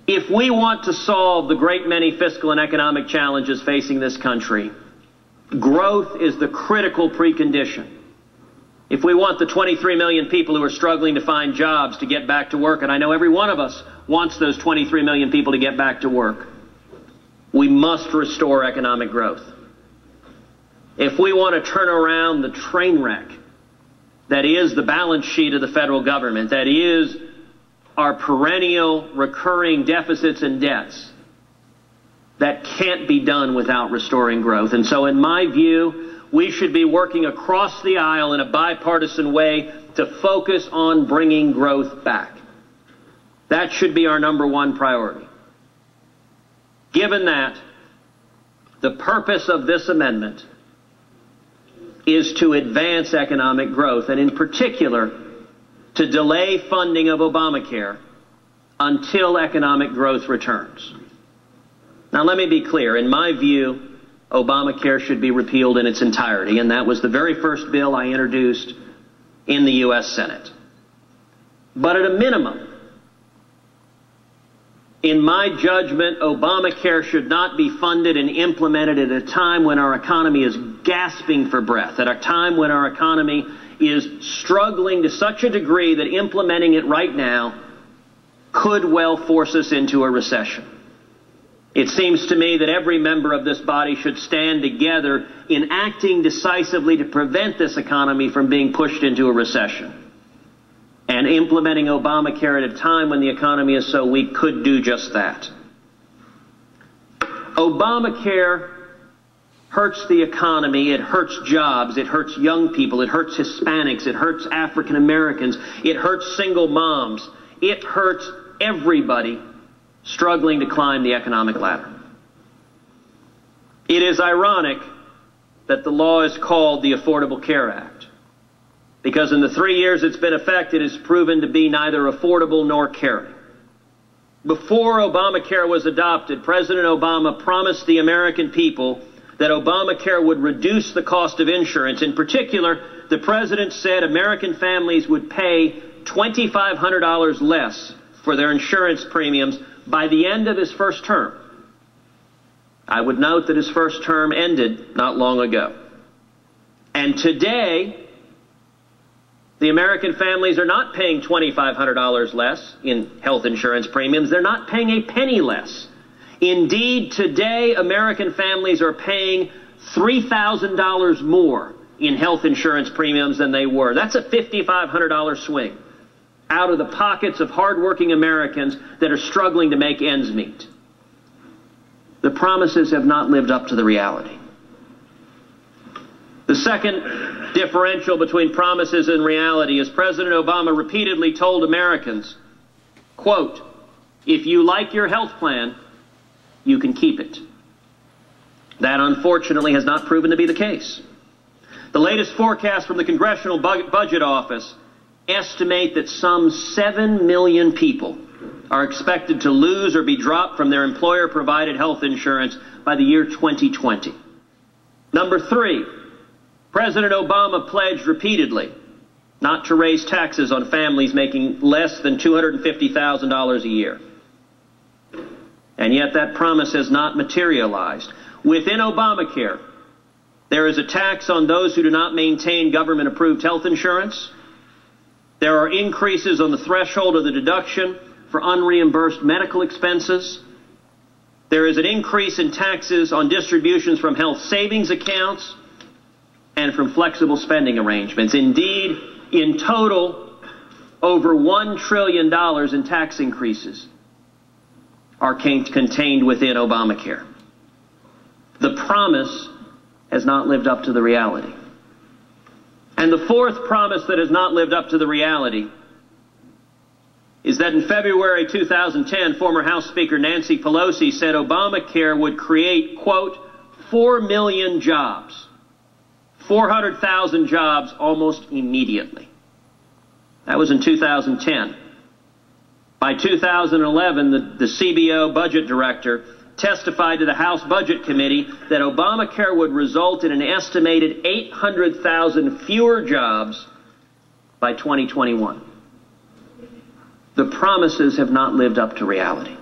If we want to solve the great many fiscal and economic challenges facing this country, growth is the critical precondition. If we want the 23 million people who are struggling to find jobs to get back to work, and I know every one of us wants those 23 million people to get back to work, we must restore economic growth. If we want to turn around the train wreck that is the balance sheet of the federal government, that is our perennial recurring deficits and debts, that can't be done without restoring growth. And so in my view, we should be working across the aisle in a bipartisan way to focus on bringing growth back. That should be our #1 priority. Given that, the purpose of this amendment is to advance economic growth, and in particular, to delay funding of Obamacare until economic growth returns. Now, let me be clear. In my view, Obamacare should be repealed in its entirety, and that was the very first bill I introduced in the U.S. Senate. But at a minimum, in my judgment, Obamacare should not be funded and implemented at a time when our economy is gasping for breath, at a time when our economy is struggling to such a degree that implementing it right now could well force us into a recession. It seems to me that every member of this body should stand together in acting decisively to prevent this economy from being pushed into a recession. And implementing Obamacare at a time when the economy is so weak could do just that. Obamacare hurts the economy, it hurts jobs, it hurts young people, it hurts Hispanics, it hurts African Americans, it hurts single moms, it hurts everybody struggling to climb the economic ladder. It is ironic that the law is called the Affordable Care Act, because in the 3 years it's been in effect, it has proven to be neither affordable nor caring. Before Obamacare was adopted, President Obama promised the American people that Obamacare would reduce the cost of insurance. In particular, the president said American families would pay $2,500 less for their insurance premiums by the end of his first term. I would note that his first term ended not long ago. And today, the American families are not paying $2,500 less in health insurance premiums. They're not paying a penny less. Indeed, today, American families are paying $3,000 more in health insurance premiums than they were. That's a $5,500 swing out of the pockets of hardworking Americans that are struggling to make ends meet. The promises have not lived up to the reality. The second differential between promises and reality is President Obama repeatedly told Americans, quote, "If you like your health plan, you can keep it." That, unfortunately, has not proven to be the case. The latest forecast from the Congressional Budget Office estimate that some 7 million people are expected to lose or be dropped from their employer-provided health insurance by the year 2020. Number 3, President Obama pledged repeatedly not to raise taxes on families making less than $250,000 a year. And yet that promise has not materialized. Within Obamacare, there is a tax on those who do not maintain government-approved health insurance. There are increases on the threshold of the deduction for unreimbursed medical expenses. There is an increase in taxes on distributions from health savings accounts and from flexible spending arrangements. Indeed, in total, over $1 trillion in tax increases are contained within Obamacare. The promise has not lived up to the reality. And the fourth promise that has not lived up to the reality is that in February 2010, former House Speaker Nancy Pelosi said Obamacare would create, quote, 4 million jobs, 400,000 jobs almost immediately. That was in 2010. By 2011, the CBO budget director testified to the House Budget Committee that Obamacare would result in an estimated 800,000 fewer jobs by 2021. The promises have not lived up to reality.